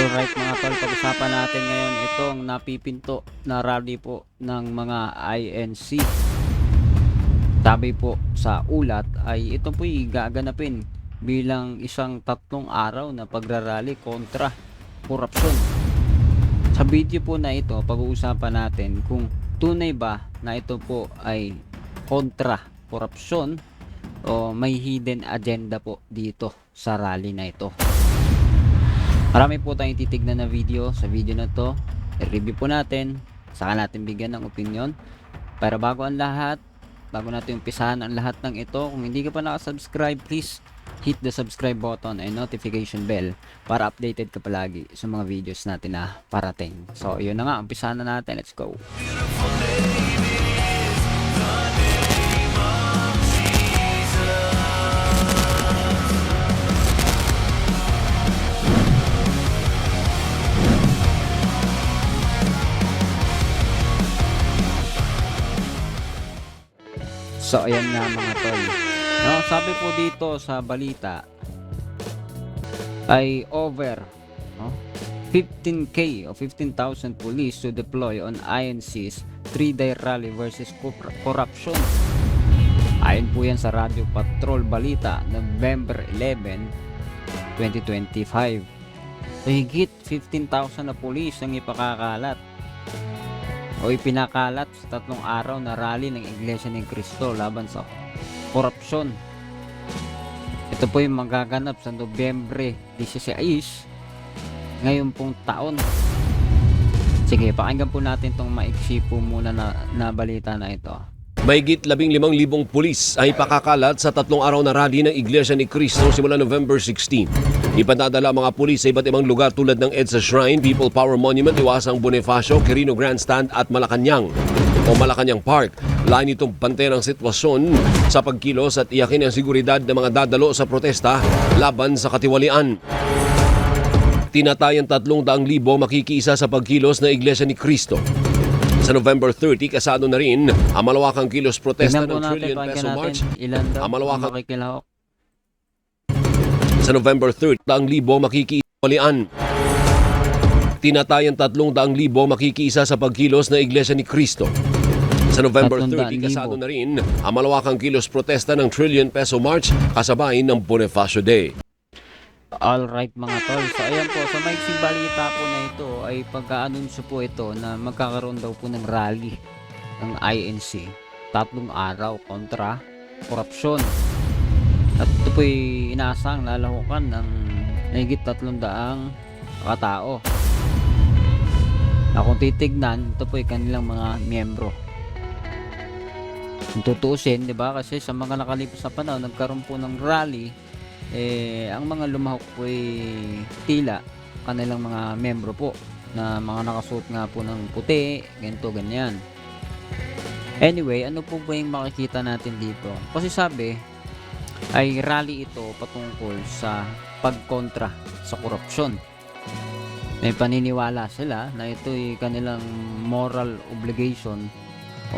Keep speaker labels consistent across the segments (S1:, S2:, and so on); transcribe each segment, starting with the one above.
S1: Alright mga tol, pag-usapan natin ngayon itong napipinto na rally po ng mga INC. Sabi po sa ulat ay ito po'y gaganapin bilang isang 3 araw na pagrarally kontra korupsyon. Sa video po na ito, pag-uusapan natin kung tunay ba na ito po ay kontra korupsyon o may hidden agenda po dito sa rally na ito. Marami po tayong titignan na video sa video na to. I-review po natin, saka natin bigyan ng opinion. Pero bago ang lahat, bago natin umpisahan ang lahat ng ito, kung hindi ka pa nakasubscribe, please hit the subscribe button and notification bell para updated ka palagi sa mga videos natin na parating. So yun na nga, umpisahan na natin. Let's go. So ayan nga mga tol, no, sabi po dito sa balita ay over 15k o 15,000 police to deploy on INC's 3-day rally versus corruption. Ayon po yan sa Radio Patrol Balita November 11, 2025. So higit 15,000 na police ang ipakakalat o ipinakalat sa 3 araw na rally ng Iglesia ni Cristo laban sa korupsyon. Ito po yung magaganap sa Nobyembre 16 ngayon pong taon. Sige, pakinggan po natin itong maiksi po muna na balita na ito.
S2: Mahigit 15,000 pulis ay pakakalat sa 3 araw na rally ng Iglesia ni Cristo simula November 16. Ipadadala ang mga pulis sa iba't ibang lugar tulad ng EDSA Shrine, People Power Monument, Iwasang Bonifacio, Quirino Grandstand at Malacanang o Malacanang Park. Lain itong banterang sitwasyon sa pagkilos at iyakin ang seguridad ng mga dadalo sa protesta laban sa katiwalian. Tinatayang 300,000 makikiisa sa pagkilos ng Iglesia ni Cristo. Sa November 30, kasado na rin ang malawakang kilos protesta ng Trillion Peso March.
S1: Ang malawakang makikilahok.
S2: Sa November 30, 100,000 makikiisa. Tinatayang 300,000 makikiisa sa pagkilos ng Iglesia ni Cristo. Sa November 30, kasado na rin ang malawakang kilos protesta ng Trillion Peso March kasabay ng Bonifacio Day.
S1: Alright mga tol, so ayan po, sa maiksing balita po na ito ay pagka-anunsyo po ito na magkakaroon daw po ng rally ng INC 3 araw kontra korupsyon. At ito po ay inaasang lalahukan ng mahigit 300 katao. Na kung titignan, ito po ay kanilang mga miyembro. Kung tutuusin, di ba? Kasi sa mga nakalipas na panahon, nagkaroon po ng rally. Ang mga lumahok po ay tila kanilang mga membro po na mga nakasuot nga po ng puti, ganito, ganyan. Anyway, ano po ba yung makikita natin dito? Kasi sabi ay rally ito patungkol sa pagkontra sa korupsyon. May paniniwala sila na ito ay kanilang moral obligation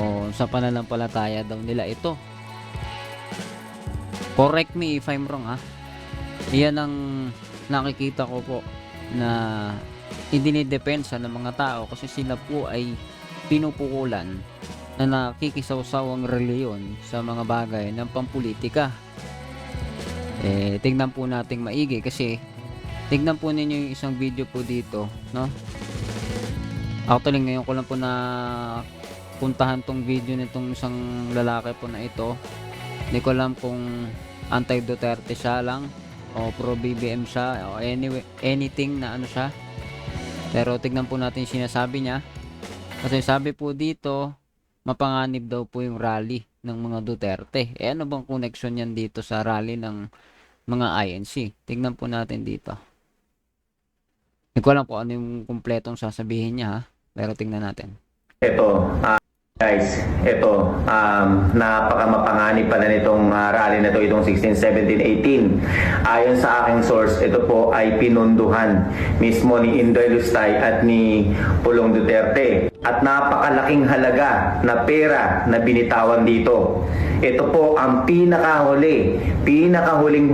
S1: o sa pananampalataya daw nila ito. Correct me if I'm wrong Iyan ang nakikita ko po na idinidepensa ng mga tao kasi sila po ay pinupukulan na nakikisaw-saw ang reliyon sa mga bagay ng pampolitika. Tingnan po nating maigi kasi tingnan po ninyo yung isang video po dito, no? Actually ngayon ko lang po na puntahan tong video nitong isang lalaki po na ito. Hindi ko alam kung anti-Duterte siya lang o pro-BBM siya o anything na ano siya. Pero tignan po natin yung sinasabi niya. Kasi sabi po dito, mapanganib daw po yung rally ng mga Duterte. Ano bang connection yan dito sa rally ng mga INC? Tignan po natin dito. Hindi ko alam po ano yung kumpletong sasabihin niya pero tignan natin.
S3: Ito, guys, ito, napakamapanganib pala nitong rally na ito, itong 16, 17, 18. Ayon sa aking source, ito po ay pinunduhan mismo ni Indoy Lustay at ni Pulong Duterte. At napakalaking halaga na pera na binitawan dito. Ito po ang pinakahuling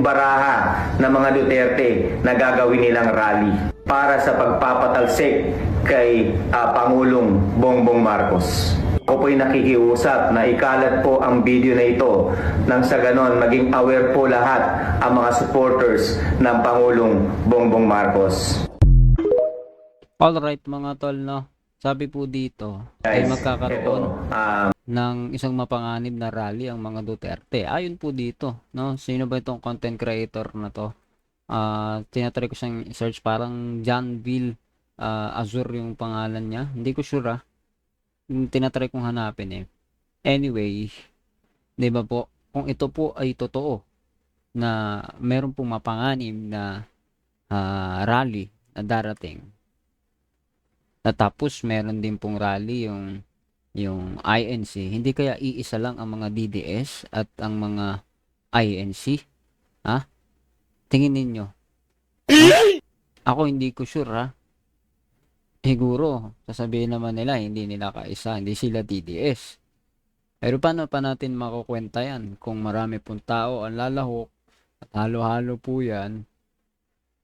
S3: baraha ng mga Duterte na gagawin nilang rally. para sa pagpapatalsik kay Pangulong Bongbong Marcos. Ako po'y nakikiusap na ikalat po ang video na ito nang sa ganon maging aware po lahat ang mga supporters ng Pangulong Bongbong Marcos.
S1: Alright mga tol, no? Sabi po dito ay magkakaroon ng isang mapanganib na rally ang mga Duterte. Ayon po dito, no? Sino ba itong content creator na to? Tinatry ko siyang search, parang Janville Azur yung pangalan niya. Hindi ko sure tinatry kong hanapin eh. Anyway, 'di ba po, kung ito po ay totoo na meron pong mapanganib na rally na darating. Tapos meron din pong rally yung INC. Hindi kaya iisa lang ang mga DDS at ang mga INC? Ha? Tingin ninyo. Ako hindi ko sure Siguro, sasabihin naman nila, hindi nila kaisa, hindi sila DDS. Pero paano pa natin makukwenta yan kung marami pong tao ang lalahok at halo-halo po yan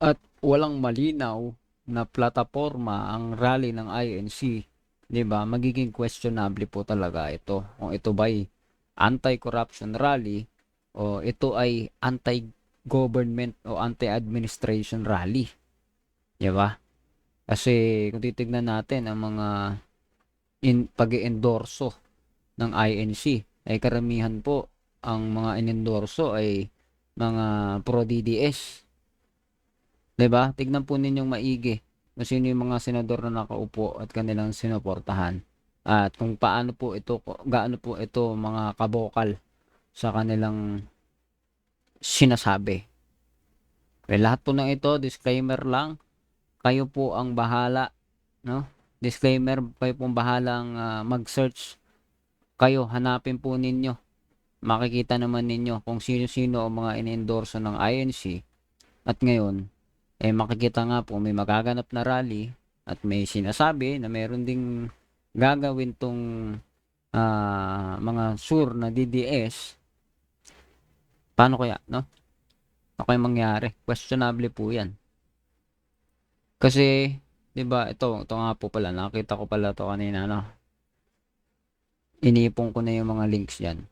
S1: at walang malinaw na plataforma ang rally ng INC, 'di ba? Magiging questionable po talaga ito. Kung ito ba'y anti-corruption rally o ito ay anti-government o anti-administration rally. 'Di ba? Kasi kung titignan natin ang mga pag-i-endorso ng INC, ay karamihan po ang mga inendorso ay mga pro-DDS. 'Di ba? Tignan po ninyong maigi kung sino yung mga senador na nakaupo at kanilang sinuportahan. At kung gaano po ito mga kabokal sa kanilang sinasabi. Well, lahat po ng ito, disclaimer lang, kayo po ang bahala, no? Disclaimer, kayo pong bahalang mag-search. Kayo, hanapin po ninyo. Makikita naman ninyo kung sino-sino ang mga inendorso ng INC. At ngayon, makikita nga po may magaganap na rally at may sinasabi na meron ding gagawin tong mga sure na DDS. Paano kaya, no? Ano kaya mangyari? Questionable po yan. Kasi, 'di ba, ito nga po pala, nakita ko pala to kanina, no. Inipon ko na yung mga links diyan.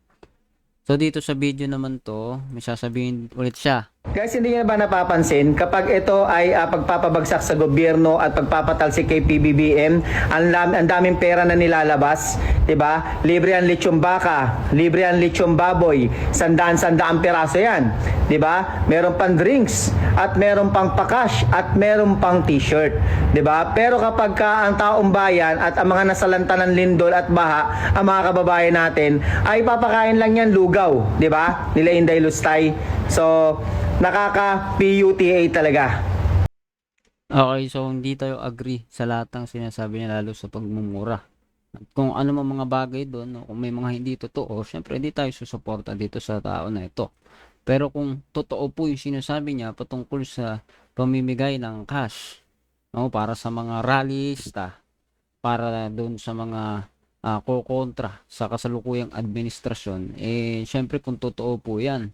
S1: So dito sa video naman to, may sasabihin ulit siya.
S4: Guys, hindi niyo ba napapansin kapag ito ay pagpapabagsak sa gobyerno at pagpapatalsik kay PBBM, ang daming pera na nilalabas, 'di ba? Libre ang lechong baka, libre ang lechong baboy, sandaan piraso 'yan, 'di ba? Meron pang drinks at meron pang pakash at meron pang t-shirt, 'di ba? Pero kapag ang taong bayan at ang mga nasalanta ng lindol at baha, ang mga kababayan natin ay papakain lang 'yan lugaw, 'di ba? Nila Inday Lustay. So nakaka-PUTA talaga.
S1: Okay, so hindi tayo agree sa lahat ng sinasabi niya, lalo sa pagmumura. At kung ano mang mga bagay doon, no, kung may mga hindi totoo, syempre hindi tayo susuporta dito sa tao na ito. Pero kung totoo po yung sinasabi niya patungkol sa pamimigay ng cash, no, para sa mga rallyista, para doon sa mga kokontra sa kasalukuyang administrasyon, syempre kung totoo po yan,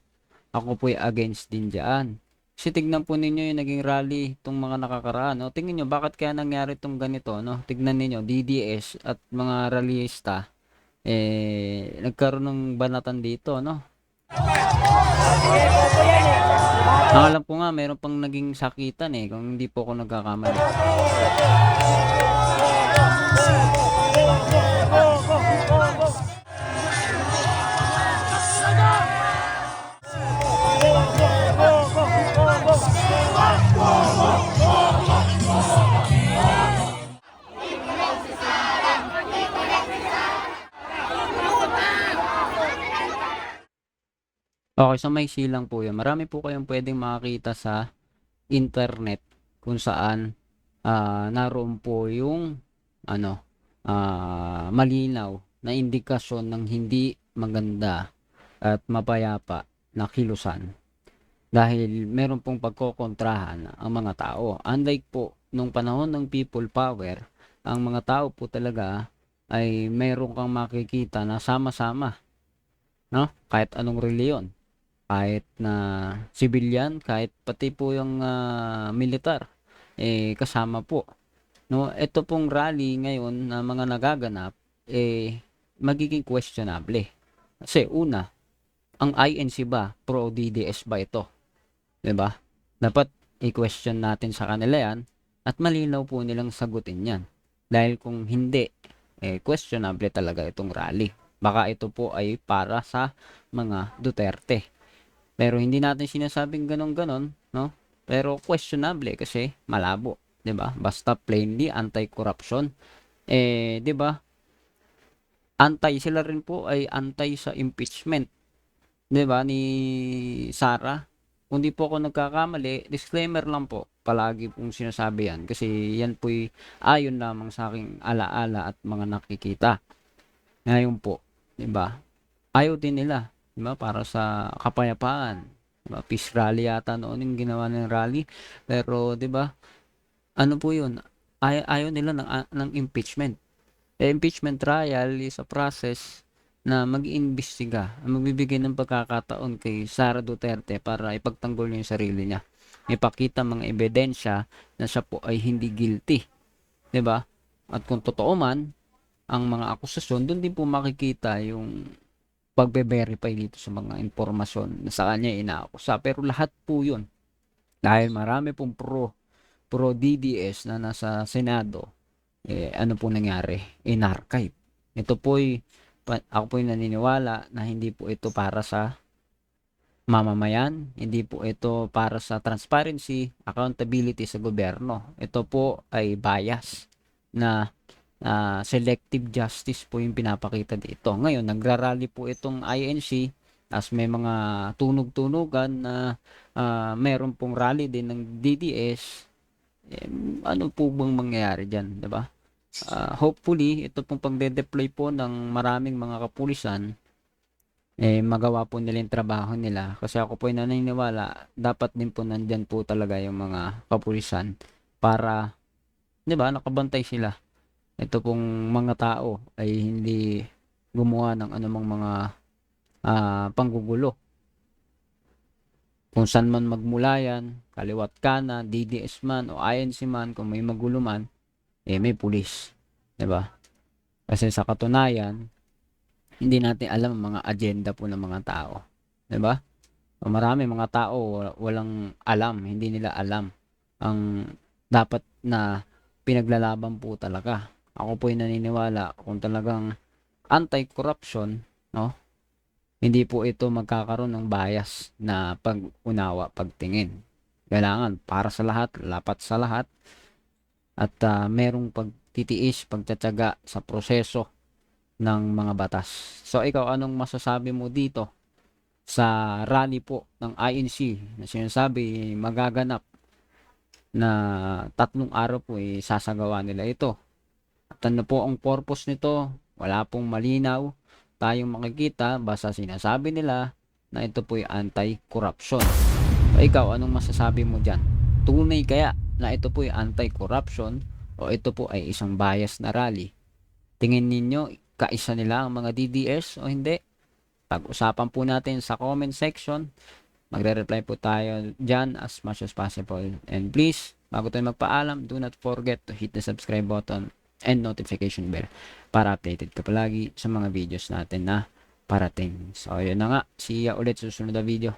S1: ako po ay against din dyan. Kasi tignan po ninyo yung naging rally itong mga nakakaraan. No? Tingnan nyo, bakit kaya nangyari itong ganito? No? Tignan ninyo, DDS at mga rallyista, nagkaroon ng banatan dito. No? Ang alam ko nga, mayroon pang naging sakitan kung hindi po ako nagkakamali. Okay, so may silang po yan. Marami po kayong pwedeng makakita sa internet kung saan naroon po yung malinaw na indikasyon ng hindi maganda at mapayapa na kilusan. Dahil meron pong pagkokontrahan ang mga tao. Unlike po nung panahon ng people power, ang mga tao po talaga ay meron kang makikita na sama-sama, no? Kahit anong reliyon. Kahit na civilian, kahit pati po yung militar. kasama po. No, ito pong rally ngayon na mga nagaganap magiging questionable. Kasi una, ang INC ba pro DDS ba ito? 'Di ba? Dapat i-question natin sa kanila 'yan at malinaw po nilang sagutin 'yan. Dahil kung hindi, questionable talaga itong rally. Baka ito po ay para sa mga Duterte. Pero hindi natin sinasabing ganon-ganon, no? Pero questionable kasi malabo, 'di ba? Basta plainly anti-corruption. 'Di ba? Sila rin po ay anti sa impeachment, 'di ba, ni Sara. Kung di po ako nagkakamali, disclaimer lang po. Palagi pong sinasabi 'yan kasi 'yan po'y ayon lamang sa aking alaala at mga nakikita. Ngayon po, 'di ba? Ayaw din nila, 'di ba, para sa kapayapaan. 'Di ba? Peace rally yata noon yung ginawa ng rally. Pero 'di ba? Ano po 'yun? Ayaw nila ng impeachment. Impeachment trial is a process na mag-iimbestiga, magbibigay ng pagkakataon kay Sara Duterte para ipagtanggol niya yung sarili niya. Ipakita mga ebidensya na siya po ay hindi guilty, 'di ba? At kung totoo man ang mga akusasyon, doon din po makikita yung pagbe-verify dito sa mga impormasyon na sa kanya inaakusa. Pero lahat po 'yun dahil marami pong pro DDS na nasa Senado, ano po nangyari? In-archive. Ito po'y ako po'y naniniwala na hindi po ito para sa mamamayan, hindi po ito para sa transparency, accountability sa gobyerno. Ito po ay bias na selective justice po yung pinapakita dito. Ngayon, nagrarally po itong INC as may mga tunog-tunugan na meron pong rally din ng DDS. Ano po bang mangyayari dyan, 'di ba? Hopefully, ito pong pagde-deploy po ng maraming mga kapulisan, magawa po nila yung trabaho nila. Kasi ako po ay naniniwala, dapat din po nandyan po talaga yung mga kapulisan para, 'di ba, nakabantay sila. Ito pong mga tao ay hindi gumawa ng anumang mga panggugulo. Kung saan man magmula yan, kaliwat kanan, DDS man o INC man, kung may magulo man, may pulis, 'di ba? Kasi sa katunayan, hindi natin alam ang mga agenda po ng mga tao, 'di ba? Marami mga tao walang alam, hindi nila alam ang dapat na pinaglalaban po talaga. Ako po ay naniniwala kung talagang anti-corruption, no? Hindi po ito magkakaroon ng bias na pag-unawa, pagtingin. Kailangan para sa lahat, lapat sa lahat, at merong pagtitiis, pagtatyaga sa proseso ng mga batas. So ikaw, anong masasabi mo dito sa rally po ng INC na sinasabi magaganap na 3 araw po sasagawa nila ito? At ano po ang purpose nito? Wala pong malinaw tayong makikita, basta sinasabi nila na ito po anti-corruption. So ikaw, anong masasabi mo dyan? Tunay kaya na ito po anti-corruption o ito po ay isang bias na rally? Tingin ninyo, kaisa nila ang mga DDS o hindi? Pag-usapan po natin sa comment section. Magre-reply po tayo dyan as much as possible. And please, bago tayo magpaalam, do not forget to hit the subscribe button and notification bell para updated ka palagi sa mga videos natin na parating. So, yun na nga. See ya ulit sa susunod na video.